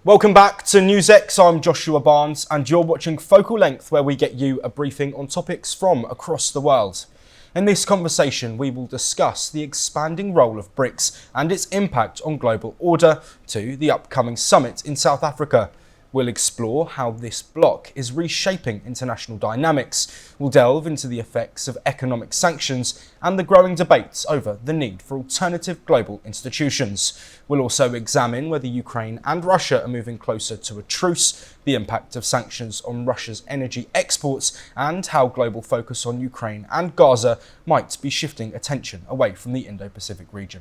Welcome back to NewsX. I'm Joshua Barnes and you're watching Focal Length, where we get you a briefing on topics from across the world. In this conversation, we will discuss the expanding role of BRICS and its impact on global order to the upcoming summit in South Africa. We'll explore how this bloc is reshaping international dynamics. We'll delve into the effects of economic sanctions and the growing debates over the need for alternative global institutions. We'll also examine whether Ukraine and Russia are moving closer to a truce, the impact of sanctions on Russia's energy exports, and how global focus on Ukraine and Gaza might be shifting attention away from the Indo-Pacific region.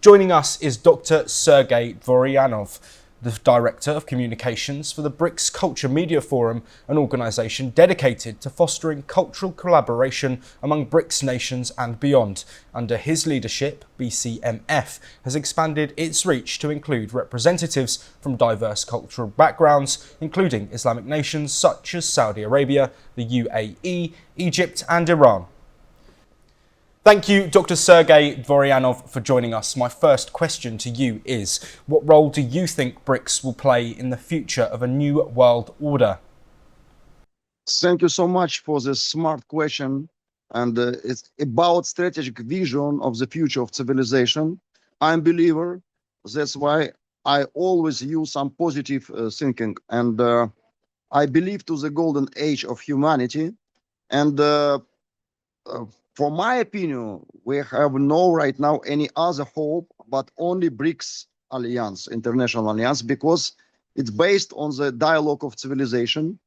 Joining us is Dr. Sergei Dvorianov, the Director of Communications for the BRICS Culture Media Forum, an organisation dedicated to fostering cultural collaboration among BRICS nations and beyond. Under his leadership, BCMF has expanded its reach to include representatives from diverse cultural backgrounds, including Islamic nations such as Saudi Arabia, the UAE, Egypt and Iran. Thank you, Dr. Sergei Dvorianov, for joining us. My first question to you is, what role do you think BRICS will play in the future of a new world order? Thank you so much for this smart question. And it's about strategic vision of the future of civilization. I'm a believer. That's why I always use some positive thinking. And I believe to the golden age of humanity. And for my opinion, we have no right now any other hope but only BRICS Alliance, International Alliance, because it's based on the dialogue of civilization.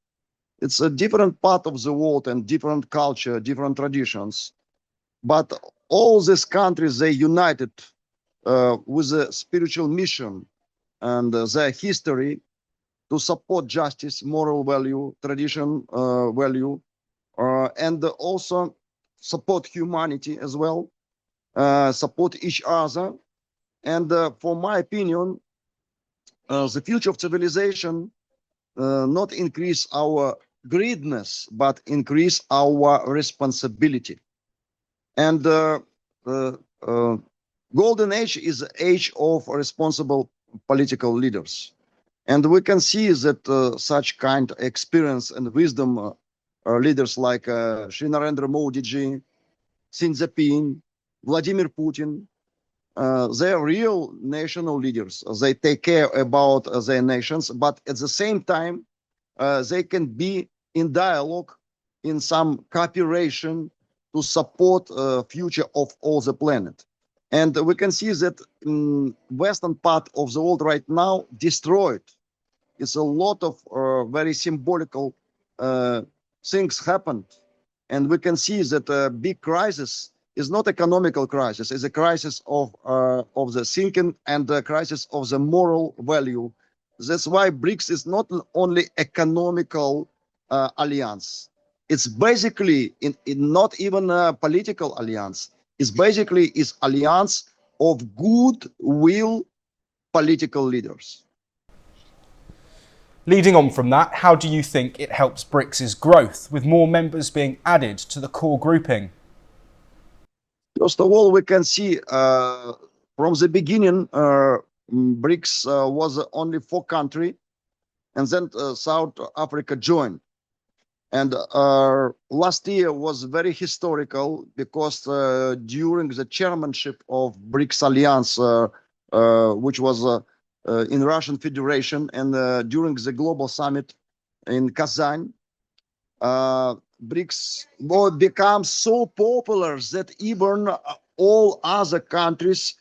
It's a different part of the world and different culture, different traditions. But all these countries, they united with a spiritual mission and their history to support justice, moral value, tradition value, and also support humanity as well, support each other. And for my opinion, the future of civilization not increase our greediness, but increase our responsibility. And golden age is the age of responsible political leaders. And we can see that such kind of experience and wisdom leaders like Shri Narendra Modi ji, Xi Jinping, Vladimir Putin, they are real national leaders. They take care about their nations, but at the same time, they can be in dialogue, in some cooperation to support future of all the planet. And we can see that in western part of the world right now destroyed. It's a lot of very symbolical things happened, and we can see that a big crisis is not economical crisis; it's a crisis of the thinking and the crisis of the moral value. That's why BRICS is not only economical alliance; it's basically not even a political alliance. It's basically is alliance of goodwill political leaders. Leading on from that, how do you think it helps BRICS' growth, with more members being added to the core grouping? First of all, we can see from the beginning, BRICS was only 4 countries, and then South Africa joined. And last year was very historical because during the chairmanship of BRICS Alliance, which was in Russian Federation, and during the global summit in Kazan, BRICS become so popular that even all other countries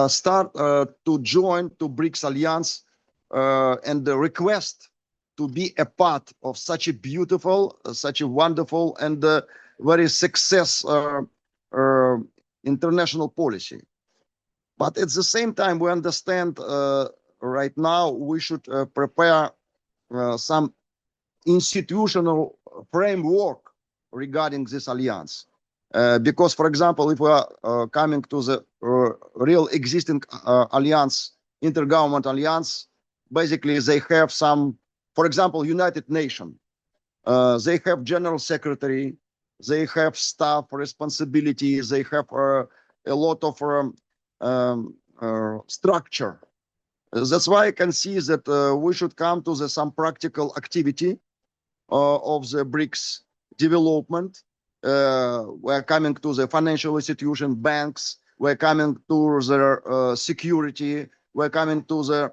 start to join to BRICS Alliance and request to be a part of such a beautiful, such a wonderful and very success international policy. But at the same time, we understand right now we should prepare some institutional framework regarding this alliance. Because, for example, if we are coming to the real existing alliance, intergovernment alliance, basically they have some, for example, United Nations. They have general secretary, they have staff responsibilities, they have a lot of structure. That's why I can see that we should come to some practical activity of the BRICS development. We're coming to the financial institution, banks. We're coming to the security. We're coming to the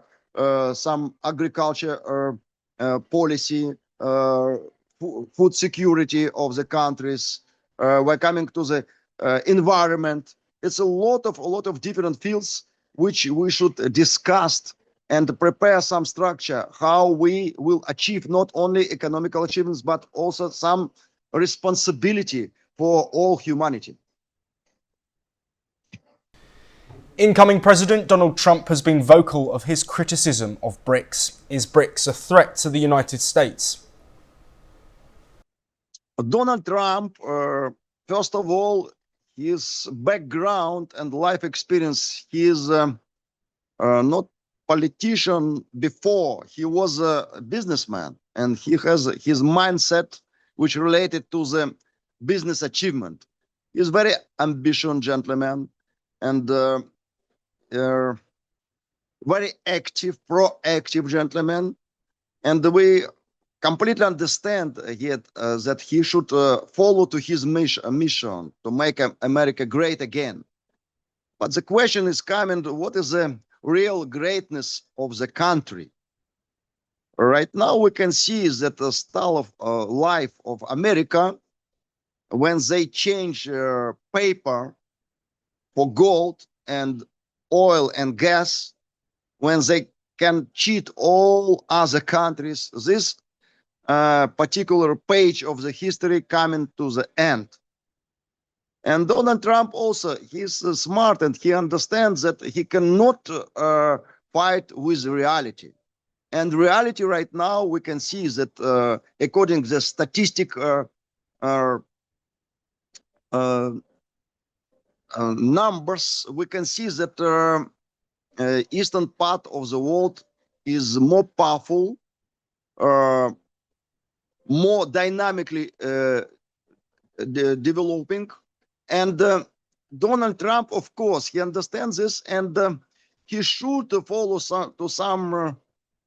some agriculture policy, food security of the countries. We're coming to the environment. It's a lot of different fields which we should discuss and prepare some structure how we will achieve not only economical achievements but also some responsibility for all humanity. Incoming President Donald Trump has been vocal of his criticism of BRICS. Is BRICS a threat to the United States? Donald Trump, first of all, his background and life experience, he is not politician before. He was a businessman, and he has his mindset which related to the business achievement. He's very ambitious gentleman and very active, proactive gentleman. And we completely understand yet that he should follow to his mission to make America great again. But the question is coming, what is the real greatness of the country? Right now we can see that the style of life of America, when they change paper for gold and oil and gas, when they can cheat all other countries, this particular page of the history coming to the end. And Donald Trump also, he's smart and he understands that he cannot fight with reality. And reality right now, we can see that according to the statistic numbers, we can see that eastern part of the world is more powerful, more dynamically developing. And Donald Trump, of course, he understands this, and he should follow some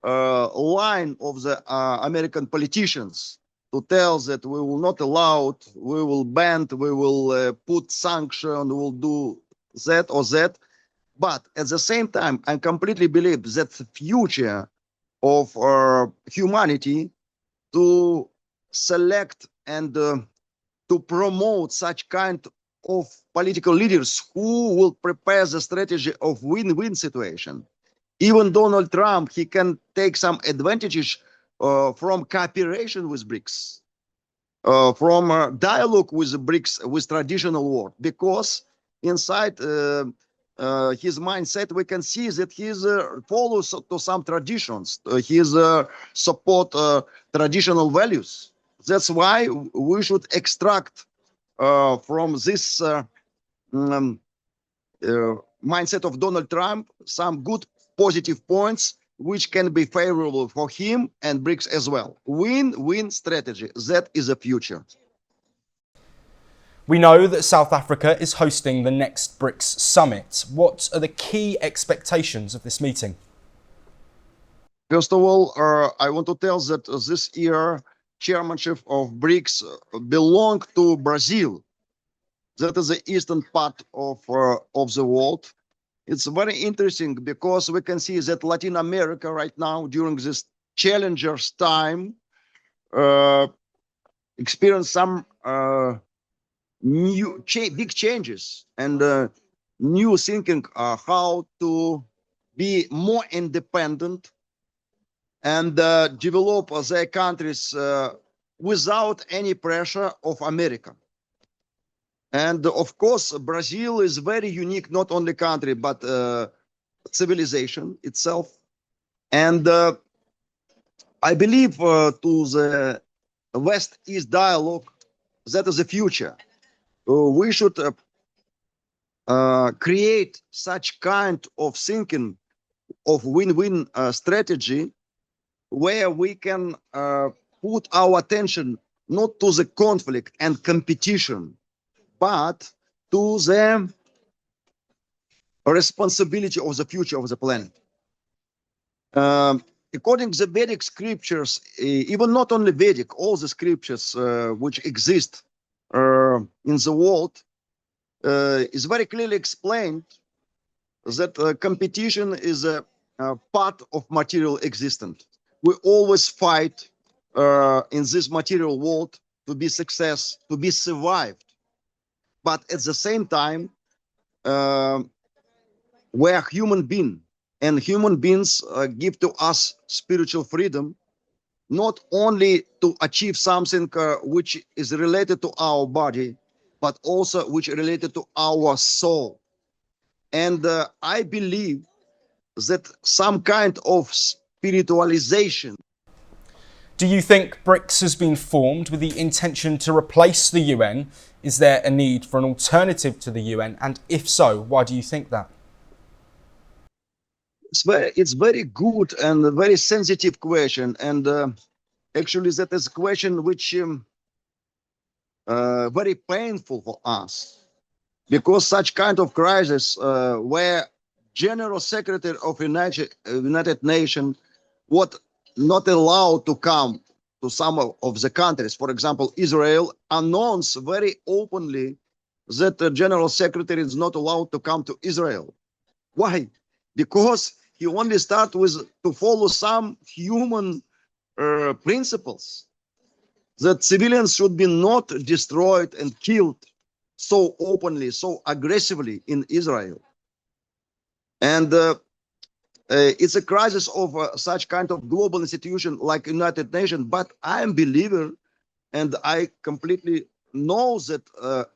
line of the American politicians to tell that we will not allow it, we will ban, we will put sanction, we will do that or that. But at the same time, I completely believe that the future of humanity to select and to promote such kind of political leaders who will prepare the strategy of win-win situation. Even Donald Trump, he can take some advantages from cooperation with BRICS, from dialogue with the BRICS, with traditional world, because inside his mindset, we can see that he follows to some traditions. He support traditional values. That's why we should extract from this mindset of Donald Trump some good positive points which can be favorable for him and BRICS as well. Win-win strategy. That is the future. We know that South Africa is hosting the next BRICS summit. What are the key expectations of this meeting? First of all, I want to tell that this year chairmanship of BRICS belong to Brazil. That is the eastern part of the world. It's very interesting because we can see that Latin America right now, during this challengers time, experience some new big changes and new thinking how to be more independent and develop their countries without any pressure of America. And of course, Brazil is very unique, not only country, but civilization itself. And I believe to the West-East dialogue, that is the future. We should create such kind of thinking of win-win strategy where we can put our attention not to the conflict and competition, but to the responsibility of the future of the planet. According to the Vedic scriptures, even not only Vedic, all the scriptures which exist in the world, is very clearly explained that competition is a part of material existence. We always fight in this material world to be success, to be survived. But at the same time, we are human being, and human beings give to us spiritual freedom, not only to achieve something which is related to our body, but also which is related to our soul. And I believe that some kind of spiritualization. Do you think BRICS has been formed with the intention to replace the UN? Is there a need for an alternative to the UN? And if so, why do you think that? It's very good and a very sensitive question. And actually, that is a question which very painful for us, because such kind of crisis where General Secretary of United Nations what not allowed to come to some of the countries, for example, Israel, announced very openly that the General Secretary is not allowed to come to Israel. Why? Because he only start with to follow some human principles that civilians should be not destroyed and killed so openly, so aggressively in Israel. And it's a crisis of such kind of global institution like United Nations. But I am a believer, and I completely know that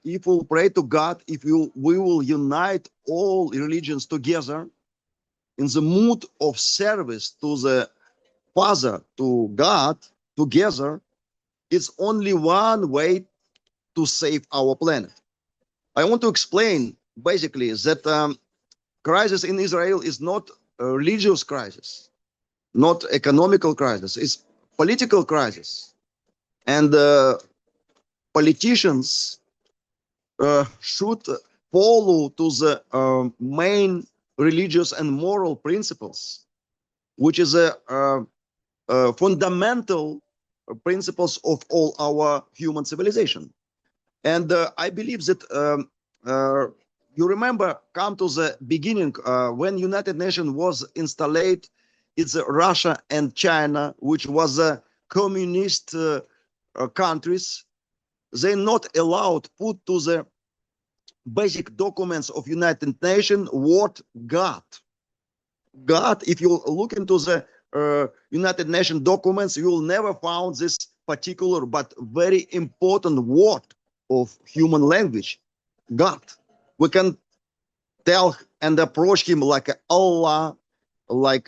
if we pray to God, if we will unite all religions together in the mood of service to the Father, to God, together, it's only one way to save our planet. I want to explain basically that crisis in Israel is not a religious crisis, not economical crisis. It's political crisis, and politicians should follow to the main religious and moral principles, which is a fundamental principles of all our human civilization. And I believe that you remember, come to the beginning when United Nations was installed. It's Russia and China, which was communist countries. They not allowed put to the basic documents of United Nations what God. God, if you look into the United Nations documents, you will never find this particular but very important word of human language, God. We can tell and approach him like Allah, like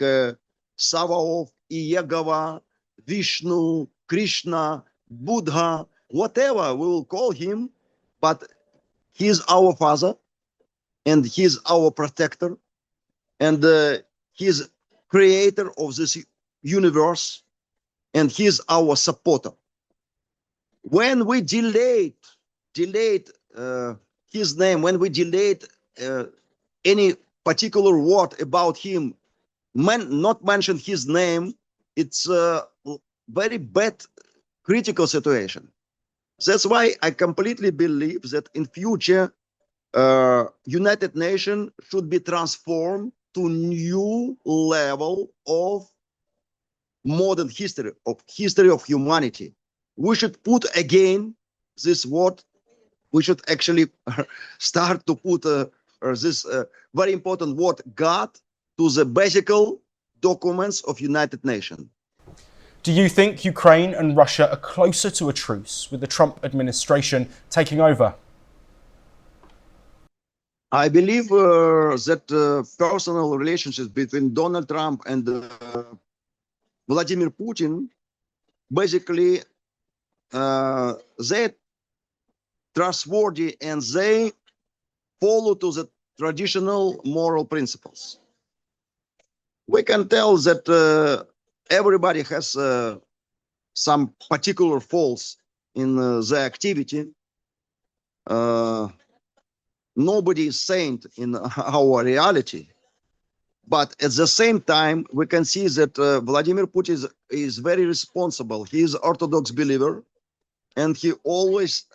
Sabaoth, Iyagava, Vishnu, Krishna, Buddha, whatever we will call him, but he is our father and he is our protector, and he is creator of this universe, and he is our supporter. When we delayed his name, when we delayed any particular word about him, not mention his name, it's a very bad critical situation. That's why I completely believe that in future, United Nations should be transformed to new level of modern history of humanity. We should put again this word. We should actually start to put this very important word, God, to the basic documents of United Nations. Do you think Ukraine and Russia are closer to a truce with the Trump administration taking over? I believe that personal relationships between Donald Trump and Vladimir Putin, basically, they trustworthy and they follow to the traditional moral principles. We can tell that everybody has some particular faults in the activity. Nobody is saint in our reality, But at the same time, we can see that Vladimir Putin is very responsible. He is Orthodox believer, and he always,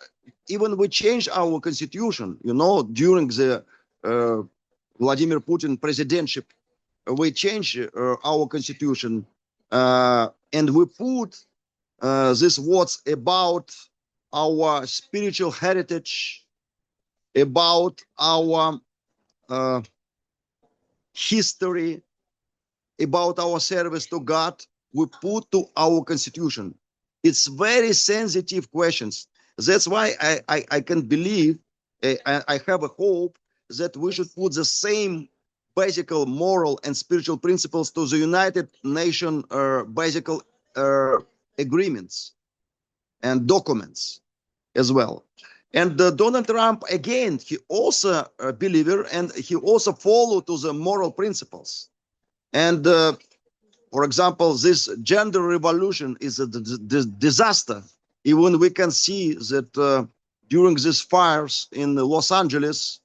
even we change our constitution, during the Vladimir Putin presidency, we change our constitution, and we put these words about our spiritual heritage, about our history, about our service to God, we put to our constitution. It's very sensitive questions. That's why I can believe, I have a hope that we should put the same basic moral and spiritual principles to the United Nations basic agreements and documents as well. And Donald Trump, again, he also a believer, and he also follow to the moral principles. And for example, this gender revolution is a disaster. Even we can see that during these fires in Los Angeles,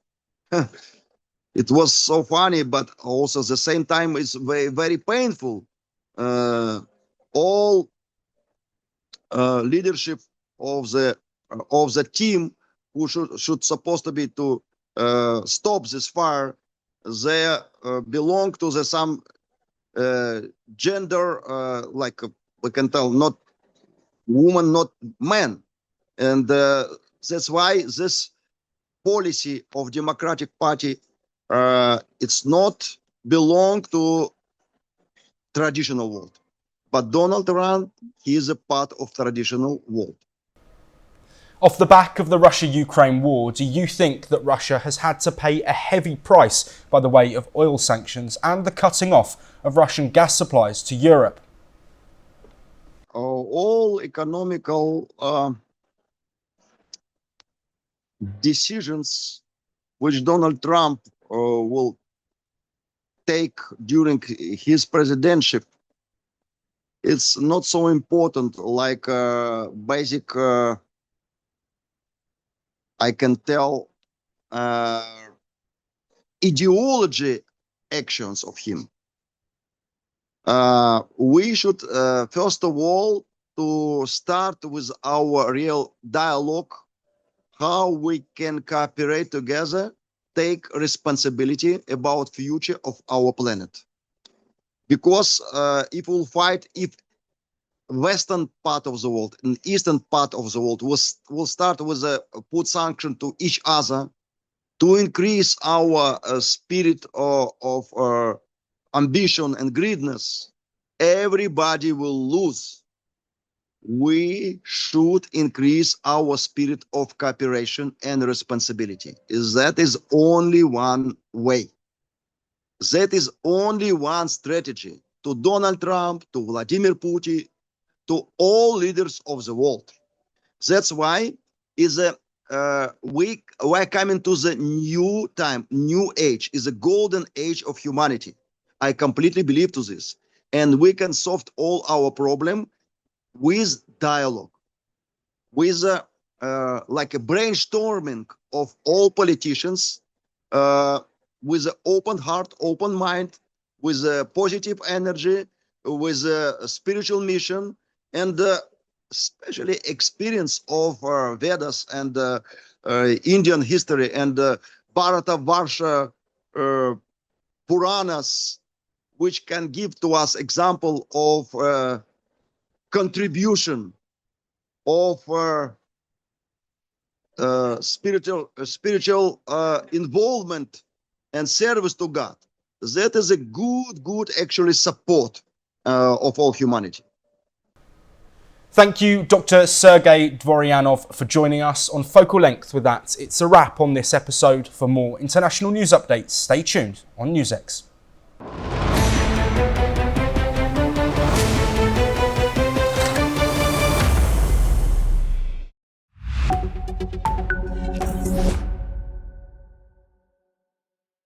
it was so funny, but also at the same time, it's very, very painful. All leadership of the team who should supposed to be to stop this fire, they belong to the some gender, like we can tell, not woman, not man, and that's why this policy of Democratic Party it's not belong to traditional world, but Donald Trump, he is a part of traditional world. Off the back of the Russia-Ukraine war, do you think that Russia has had to pay a heavy price by the way of oil sanctions and the cutting off of Russian gas supplies to Europe? All economical decisions which Donald Trump will take during his presidency, it's not so important like basic I can tell ideology actions of him. We should first of all to start with our real dialogue, how we can cooperate together, take responsibility about future of our planet. Because if we'll fight, if western part of the world and eastern part of the world will start with put sanction to each other to increase our spirit of ambition and greediness, everybody will lose. We should increase our spirit of cooperation and responsibility. That is only one way. That is only one strategy to Donald Trump, to Vladimir Putin, to all leaders of the world. That's why we're coming to the new time, new age, is a golden age of humanity. I completely believe to this. And we can solve all our problem with dialogue, with like a brainstorming of all politicians, with an open heart, open mind, with a positive energy, with a spiritual mission, and especially experience of Vedas and Indian history and Bharata Varsha Puranas, which can give to us example of contribution of spiritual involvement and service to God. That is a good actually support of all humanity. Thank you, Dr. Sergei Dvorianov, for joining us on Focal Length. With that, it's a wrap on this episode. For more international news updates, stay tuned on NewsX.